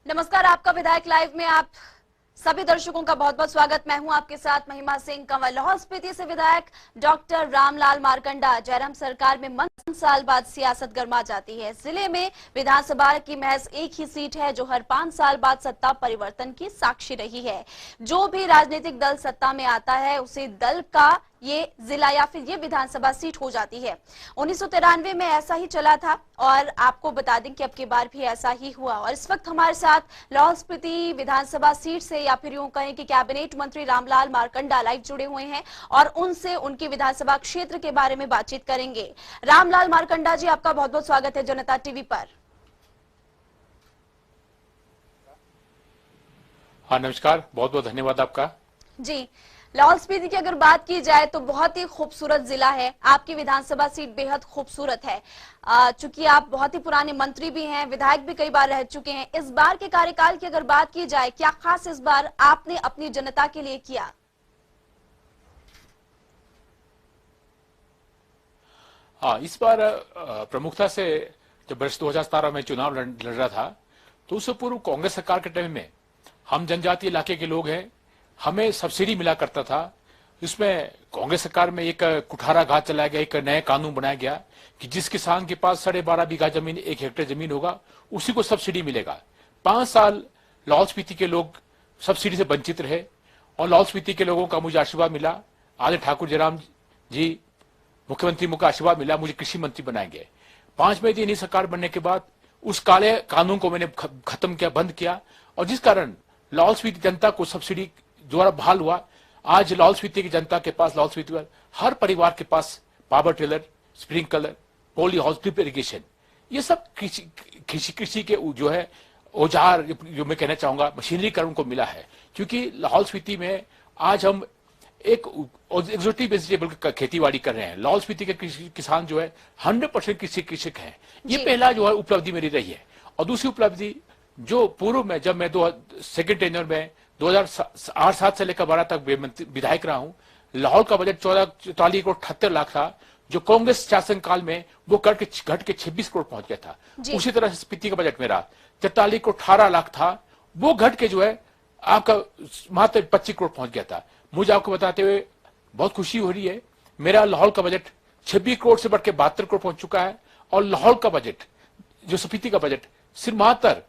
नमस्कार, आपका विधायक लाइव में आप सभी दर्शकों का बहुत बहुत स्वागत। मैं हूं आपके साथ महिमा सिंह कंवल। लाहौल स्पीति से विधायक डॉक्टर रामलाल मारकंडा। जयराम सरकार में 1 साल बाद सियासत गर्मा जाती है। जिले में विधानसभा की महज एक ही सीट है जो हर 5 साल बाद सत्ता परिवर्तन की साक्षी रही है। जो भी राजनीतिक दल सत्ता में आता है उसी दल का ये जिला या फिर ये विधानसभा सीट हो जाती है। 1993 में ऐसा ही चला था और आपको बता दें कि अब की बार भी ऐसा ही हुआ। और इस वक्त हमारे साथ लाहौल स्पीति विधानसभा सीट से या फिर यूं कहें कि कैबिनेट मंत्री रामलाल मारकंडा लाइव जुड़े हुए हैं और उनसे उनकी विधानसभा क्षेत्र के बारे में बातचीत करेंगे। रामलाल मारकंडा जी, आपका बहुत बहुत स्वागत है जनता टीवी पर। हाँ, नमस्कार, बहुत बहुत धन्यवाद आपका। जी, लाहौल स्पीति की अगर बात की जाए तो बहुत ही खूबसूरत जिला है। आपकी विधानसभा सीट बेहद खूबसूरत है। चूंकि आप बहुत ही पुराने मंत्री भी हैं, विधायक भी कई बार रह चुके हैं। इस बार के कार्यकाल की अगर बात की जाए, क्या खास इस बार आपने अपनी जनता के लिए किया? हाँ, इस बार प्रमुखता से जब वर्ष 2017 में चुनाव लड़ रहा था तो उससे पूर्व कांग्रेस सरकार के टाइम में हम जनजातीय इलाके के लोग हैं, हमें सब्सिडी मिला करता था। इसमें कांग्रेस सरकार में एक कुठारा घात चलाया गया, एक नया कानून बनाया गया कि जिस किसान के पास 12.5 बीघा जमीन, 1 हेक्टेयर जमीन होगा, उसी को सब्सिडी मिलेगा। 5 साल लाहौल स्पीति के लोग सब्सिडी से वंचित रहे और लाहौल स्पीति के लोगों का मुझे आशीर्वाद मिला। आदरणीय ठाकुर जयराम जी मुख्यमंत्री, मुझे आशीर्वाद मिला, मुझे कृषि मंत्री बनाएंगे। 5 मई दिन सरकार बनने के बाद उस काले कानून को मैंने खत्म किया, बंद किया, और जिस कारण लाहौल स्पीति जनता को सब्सिडी द्वारा बहाल हुआ। आज लाहौल स्पीति की जनता के पास, लाहौल स्पीति पर हर परिवार के पास power tiller, sprinkler, poly house, drip irrigation, ये सब कृषि के जो है औजार, जो मैं कहना चाहूंगा मशीनरीकरण को मिला है। क्योंकि लाहौल स्पीति में आज हम एक एक्सोटिक वेजिटेबल की खेती-बाड़ी कर रहे हैं। लाहौल स्पीति के किसान जो है 100% कृषक हैं। ये पहला जो है उपलब्धि मेरी रही है। और दूसरी उपलब्धि जो पूर्व में, जब मैं सेकेंड टेन्योर में 2008-7 से लेकर 12 तक विधायक रहा हूं, लाहौल का बजट 44 करोड़ 78 लाख था, जो कांग्रेस शासन काल में वो घट के 26 करोड़ पहुंच गया था। उसी तरह से स्पीति का बजट मेरा 43 करोड़ 18 लाख था, वो घट के जो है आपका मात्र 25 करोड़ पहुंच गया था। मुझे आपको बताते हुए बहुत खुशी हो रही है, मेरा लाहौल का बजट 26 करोड़ से बढ़ के 72 करोड़ पहुंच चुका है। और लाहौल का बजट, जो स्पीति का बजट, सिर्फ मात्र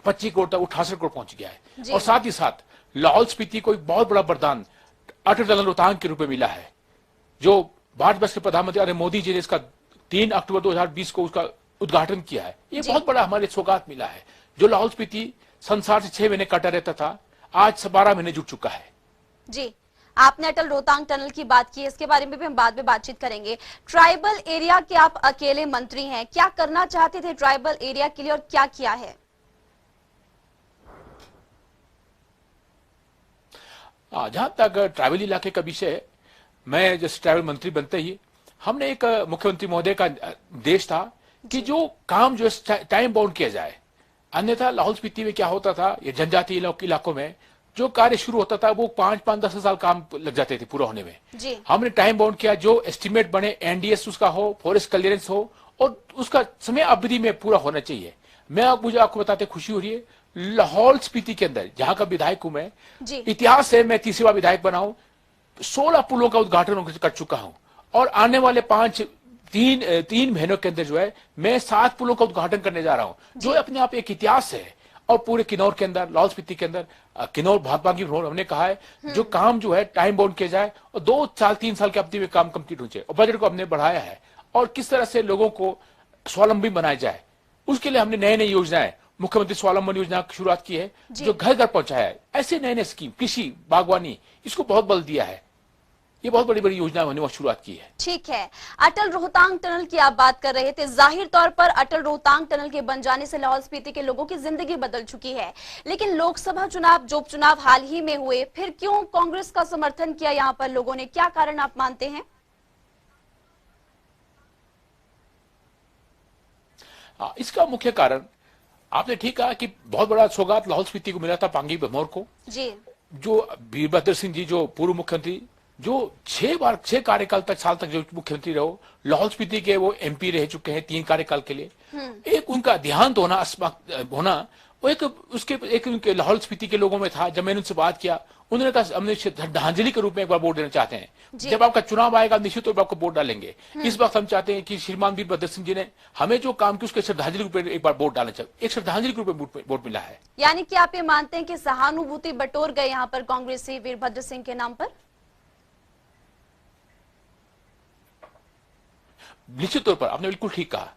25 करोड़ तक 68 करोड़ पहुंच गया है। और साथ ही साथ लाहौल स्पीति को एक बहुत बड़ा वरदान अटल टनल रोहतांग के रूप में मिला है, जो भारतवर्ष के प्रधानमंत्री नरेंद्र मोदी जी ने इसका 3 अक्टूबर 2020 को उसका उद्घाटन किया है। ये बहुत बड़ा हमारे सौगात मिला है। जो लाहौल स्पीति संसार से 6 महीने काटा रहता था, आज 12 महीने जुट चुका है। जी, आपने अटल रोहतांग टनल की बात की, इसके बारे में भी हम बाद में बातचीत करेंगे। ट्राइबल एरिया के आप अकेले मंत्री हैं, क्या करना चाहते थे ट्राइबल एरिया के लिए और क्या किया है? जहां तक ट्राइबल इलाके का विषय है, मैं जैसे ट्राइबल मंत्री बनते ही हमने एक मुख्यमंत्री महोदय का देश था कि जो काम जो है टाइम बाउंड किया जाए। अन्यथा लाहौल स्पीति में क्या होता था, ये जनजातीय इलाकों में जो कार्य शुरू होता था वो 5-5-10 साल काम लग जाते थे पूरा होने में। हमने टाइम बाउंड किया, जो एस्टिमेट बने, एनडीएस उसका हो, फॉरेस्ट क्लियरेंस हो, और उसका समय अवधि में पूरा होना चाहिए। मुझे आपको बताते खुशी हो रही है, लाहौल स्पीति के अंदर जहां का विधायक हूं मैं, इतिहास से मैं 30वां विधायक बना हूं, 16 पुलों का उद्घाटन कर चुका हूं। और आने वाले 3 महीनों के अंदर जो है मैं 7 पुलों का उद्घाटन करने जा रहा हूं, जो अपने आप एक इतिहास है। और पूरे किन्नौर के अंदर, लाहौल स्पीति के अंदर, किन्नौर भाजपा की हमने कहा है जो काम जो है टाइम बाउंड किया जाए और 2 साल 3 साल के अवधि में काम कंप्लीट हो जाए। और बजट को हमने बढ़ाया है और किस तरह से लोगों को स्वावलंबी बनाया जाए, उसके लिए हमने नई नई योजनाएं, मुख्यमंत्री स्वावलंबन योजना की शुरुआत की है, जो घर घर पहुंचाया है। ऐसे नए नए स्कीम, कृषि, बागवानी, इसको बहुत बल दिया है। ये बहुत बड़ी बड़ी योजना हमने शुरुआत की है। ठीक है, अटल रोहतांग टनल की आप बात कर रहे थे। जाहिर तौर पर अटल रोहतांग टनल के बन जाने से लाहौल स्पीति के लोगों की जिंदगी बदल चुकी है, लेकिन लोकसभा चुनाव, जो उपचुनाव हाल ही में हुए, फिर क्यों कांग्रेस का समर्थन किया यहाँ पर लोगों ने? क्या कारण आप मानते हैं? इसका मुख्य कारण आपने ठीक कहा कि बहुत बड़ा सौगात लाहौल स्पीति को मिला था, पांगी भरमौर को। जो वीरभद्र सिंह जी, जो पूर्व मुख्यमंत्री, जो 6 कार्यकाल तक, साल तक जो मुख्यमंत्री रहो, लाहौल स्पीति के वो एमपी रह चुके हैं 3 कार्यकाल के लिए। एक उनका देहांत होना वो एक उनके लाहौल स्पीति के लोगों में था। जब मैंने उनसे बात किया, उन्होंने कहा हमने श्रद्धांजलि के रूप में एक बार वोट देना चाहते हैं। जब आपका चुनाव आएगा निश्चित तौर पर आपको वोट डालेंगे। इस वक्त हम चाहते हैं कि श्रीमान वीरभद्र सिंह जी ने हमें जो काम किया उसके श्रद्धांजलि के रूप में एक बार वोट डालना चाहिए। एक श्रद्धांजलि के रूप में वोट मिला है। यानी कि आप ये मानते हैं कि सहानुभूति बटोर गए यहाँ पर कांग्रेसी वीरभद्र सिंह के नाम पर? निश्चित तौर पर आपने बिल्कुल ठीक कहा।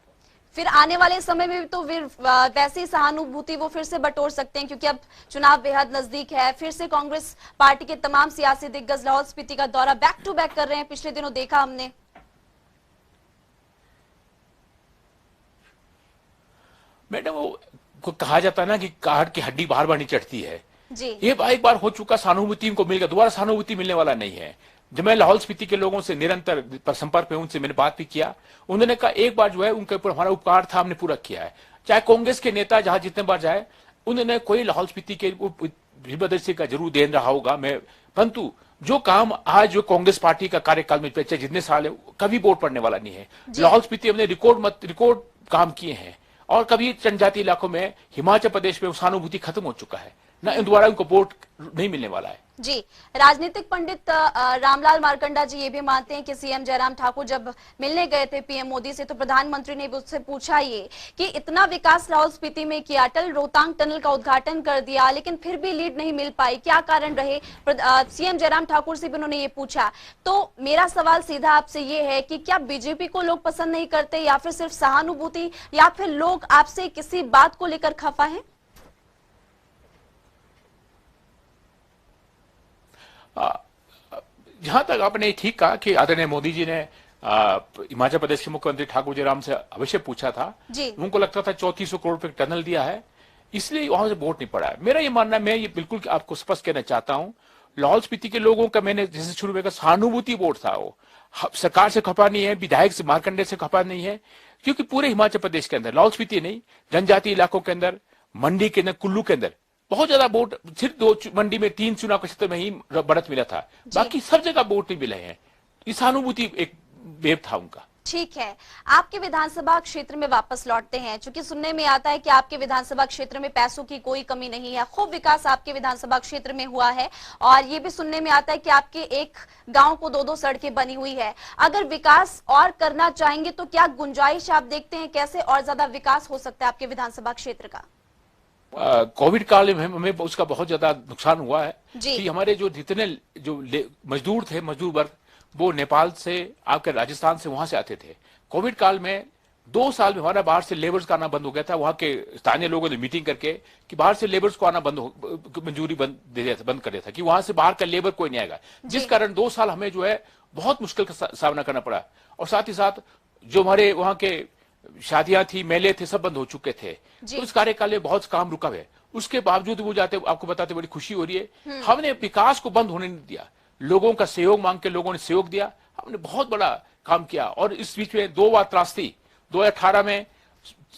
फिर आने वाले समय में भी तो वैसी सहानुभूति वो फिर से बटोर सकते हैं, क्योंकि अब चुनाव बेहद नजदीक है। फिर से कांग्रेस पार्टी के तमाम सियासी दिग्गज लाहौल स्पीति का दौरा बैक टू बैक कर रहे हैं। पिछले दिनों देखा हमने। मैडम, वो कहा जाता है ना कि काट की हड्डी बार बार नहीं चढ़ती है जी। ये एक बार हो चुका, सहानुभूति इनको मिल गया, दोबारा सहानुभूति मिलने वाला नहीं है। जब मैं लाहौल स्पीति के लोगों से निरंतर संपर्क में, उनसे मैंने बात भी किया, उन्होंने कहा एक बार जो है उनके ऊपर हमारा उपकार था, हमने पूरा किया है। चाहे कांग्रेस के नेता जहां जितने बार जाए, उन्होंने कोई लाहौल स्पीति के वीरभद्र सिंह का जरूर देन रहा होगा। मैं परंतु जो काम आज जो कांग्रेस पार्टी का कार्यकाल में पिछले जितने साल है, कभी वोट पड़ने वाला नहीं है। लाहौल स्पीति हमने रिकॉर्ड काम किए हैं, और कभी जनजातीय इलाकों में, हिमाचल प्रदेश में सहानुभूति खत्म हो चुका है ना, दोबारा उनको वोट नहीं मिलने वाला है। जी। राजनीतिक पंडित रामलाल मारकंडा जी ये भी मानते हैं कि सीएम जयराम ठाकुर जब मिलने गए थे पीएम मोदी से, तो प्रधानमंत्री ने भी उससे पूछा ये कि इतना विकास लाहौल स्पीति में किया, अटल रोहतांग टनल का उद्घाटन कर दिया, लेकिन फिर भी लीड नहीं मिल पाई, क्या कारण रहे? सीएम जयराम ठाकुर से भी उन्होंने ये पूछा। तो मेरा सवाल सीधा आपसे ये है कि क्या बीजेपी को लोग पसंद नहीं करते, या फिर सिर्फ सहानुभूति, या फिर लोग आपसे किसी बात को लेकर खफा है? जहां तक आपने ठीक कहा कि आदरणीय मोदी जी ने हिमाचल प्रदेश के मुख्यमंत्री ठाकुर जयराम से अवश्य पूछा था। उनको लगता था 3400 करोड़ रुपए टनल दिया है, इसलिए वहां से वोट नहीं पड़ा है। मेरा ये मानना है, मैं ये बिल्कुल आपको स्पष्ट कहना चाहता हूं, लाहौल स्पीति के लोगों का मैंने जैसे शुरू में कहा सहानुभूति वोट था। वो सरकार से खपा नहीं है, विधायक से मारकंडे से खपा नहीं है, क्योंकि पूरे हिमाचल प्रदेश के अंदर, लाहौल स्पीति नहीं, जनजातीय इलाकों के अंदर, मंडी के अंदर, कुल्लू के अंदर बहुत ज्यादा वोट, सिर्फ 2 मंडी में 3 चुनाव क्षेत्र में ही बढ़त मिला था, बाकी सब जगह वोट नहीं मिले हैं। इस सहानुभूति एक वेव था उनका। ठीक है, आपके विधानसभा क्षेत्र में वापस लौटते हैं। चूंकि सुनने में आता है कि आपके विधानसभा क्षेत्र में पैसों की कोई कमी नहीं है, खूब विकास आपके विधानसभा क्षेत्र में हुआ है, और ये भी सुनने में आता है कि आपके एक गांव को 2-2 सड़कें बनी हुई है। अगर विकास और करना चाहेंगे तो क्या गुंजाइश आप देखते हैं, कैसे और ज्यादा विकास हो सकता है आपके विधानसभा क्षेत्र का? कोविड काल में हमें उसका बहुत ज्यादा नुकसान हुआ है कि हमारे जो जितने जो मजदूर थे, मजदूर वर्ग, वो नेपाल से, आपके राजस्थान से, वहां से आते थे। कोविड काल में 2 साल में हमारा बाहर से लेबर्स का आना बंद हो गया था। वहां के स्थानीय लोगों ने मीटिंग करके कि बाहर से लेबर्स को आना मंजूरी बंद कर दिया था कि वहां से बाहर का लेबर कोई नहीं आएगा, जिस कारण 2 साल हमें जो है बहुत मुश्किल का सामना करना पड़ा। और साथ ही साथ जो हमारे वहां के शादियां थी, मेले थे, सब बंद हो चुके थे। तो इस कार्यकाल में बहुत काम रुका है। उसके बावजूद वो जाते, आपको बताते बड़ी खुशी हो रही है, हमने विकास को बंद होने नहीं दिया। लोगों का सहयोग मांग के लोगों ने सहयोग दिया, हमने बहुत बड़ा काम किया। और इस बीच में 2 बार त्रासदी, 2018 में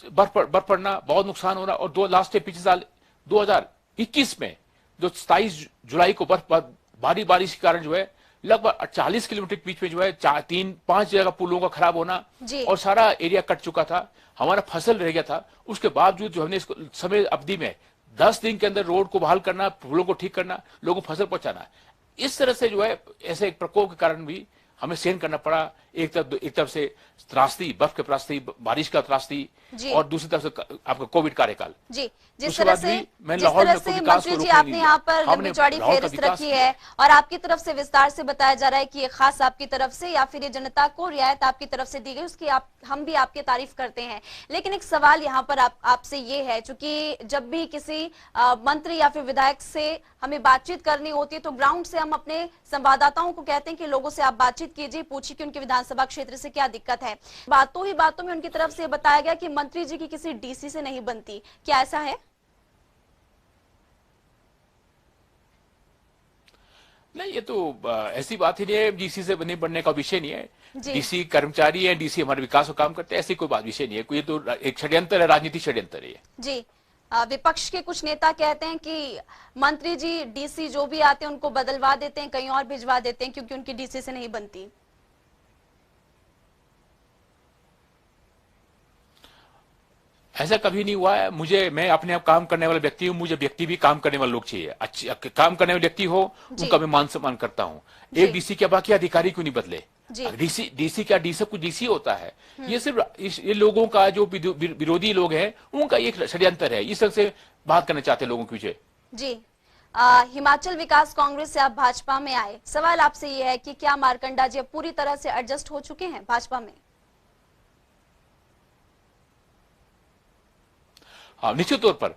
बर्फ पड़ना, बहुत नुकसान होना, और 2 लास्ट पिछले साल 2021 में जो 27 जुलाई को भारी बारिश के कारण जो है लगभग 40 किलोमीटर के बीच में जो है 3-5 जगह पुलों का खराब होना, और सारा एरिया कट चुका था, हमारा फसल रह गया था। उसके बावजूद जो हमने इसको समय अवधि में 10 दिन के अंदर रोड को बहाल करना, पुलों को ठीक करना, लोगों को फसल पहुंचाना, इस तरह से जो है ऐसे एक प्रकोप के कारण भी हमें सहन करना पड़ा। एक तरफ से त्रासदी, बर्फ के त्रासदी, बारिश का त्रासदी, और दूसरी तरफ से आपका कोविड कार्यकाल। जी, जिस तरह से मंत्री जी आपने यहाँ पर लंबी चौड़ी फेहरिस्त रखी है, और आपकी तरफ से विस्तार से बताया जा रहा है कि ये खास आपकी तरफ से या फिर ये जनता को रियायत आपकी तरफ से दी गई, उसकी हम भी आपकी तारीफ करते हैं। लेकिन एक सवाल यहाँ पर आपसे ये है, चूंकि जब भी किसी मंत्री या फिर विधायक से हमें बातचीत करनी होती है तो ग्राउंड से हम अपने संवाददाताओं को कहते हैं कि लोगों से आप बातचीत कीजिए, पूछिए कि उनके विधानसभा क्षेत्र से क्या दिक्कत है। बातों ही बातों में उनकी तरफ से बताया गया कि मंत्री जी की किसी डीसी से नहीं बनती, क्या ऐसा है? नहीं, ये तो ऐसी बात ही नहीं है, डीसी से नहीं बनने का विषय नहीं है। डीसी कर्मचारी है, डीसी हमारे विकास का काम करते हैं, ऐसी कोई बात विषय नहीं है। कोई तो एक षड्यंत्र है, राजनीतिक षड्यंत्र है जी। विपक्ष के कुछ नेता कहते हैं कि मंत्री जी डीसी जो भी आते हैं उनको बदलवा देते हैं, कहीं और भिजवा देते हैं क्योंकि उनकी डीसी से नहीं बनती। ऐसा कभी नहीं हुआ है। मैं अपने आप काम करने वाला व्यक्ति हूँ, मुझे व्यक्ति भी काम करने वाले लोग चाहिए, अच्छे काम करने वाले व्यक्ति हो, जी। उनका मैं मान सम्मान करता हूँ। जी। एक डीसी क्या बाकी अधिकारी क्यों नहीं बदले? जी। डीसी क्या, डी सब कुछ डीसी होता है। ये सिर्फ ये लोगों का, जो विरोधी लोग हैं, उनका एक षड्यंत्र है। इस तरह से बात करना चाहते हैं लोगों के पीछे। जी। हिमाचल विकास कांग्रेस से आप भाजपा में आए, सवाल आपसे ये है कि क्या मारकंडा जी अब पूरी तरह से एडजस्ट हो चुके हैं भाजपा में? हाँ, निश्चित तौर पर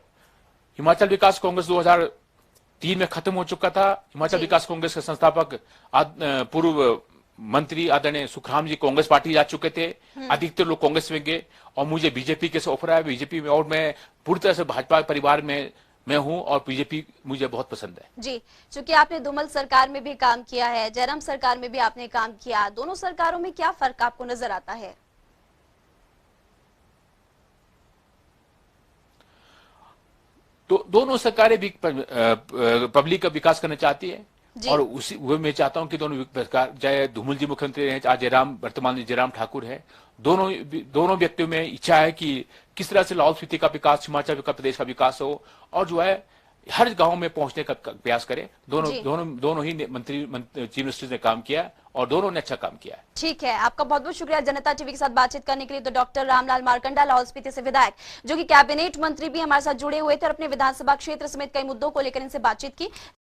हिमाचल विकास कांग्रेस 2003 में खत्म हो चुका था। हिमाचल जी। विकास कांग्रेस के संस्थापक पूर्व मंत्री आदरणीय सुखराम जी कांग्रेस पार्टी जा चुके थे। अधिकतर लोग कांग्रेस में गए और मुझे बीजेपी के से ऑफर आया बीजेपी में, और मैं पूरी तरह से भाजपा परिवार में मैं हूं और बीजेपी मुझे बहुत पसंद है। जी, चूंकि आपने धूमल सरकार में भी काम किया है, जयराम सरकार में भी आपने काम किया, दोनों सरकारों में क्या फर्क आपको नजर आता है? तो दोनों सरकारें भी पब्लिक का विकास करना चाहती है, जी। और उसी वो मैं चाहता हूं कि दोनों सरकार, चाहे धूमल जी मुख्यमंत्री हैं, आज जयराम वर्तमान में जयराम ठाकुर है, दोनों व्यक्तियों में इच्छा है कि किस तरह से लाहौल स्पीति का विकास, हिमाचल प्रदेश का विकास हो, और जो है हर गांव में पहुंचने का प्रयास करें। जी। दोनों ही चीफ मिनिस्टर ने काम किया और दोनों ने अच्छा काम किया है। ठीक है, आपका बहुत बहुत शुक्रिया जनता टीवी के साथ बातचीत करने के लिए। तो डॉक्टर रामलाल मारकंडा, लाहौल स्पीति से विधायक, जो कि कैबिनेट मंत्री भी हमारे साथ जुड़े हुए थे और अपने विधानसभा क्षेत्र समेत कई मुद्दों को लेकर इनसे बातचीत की।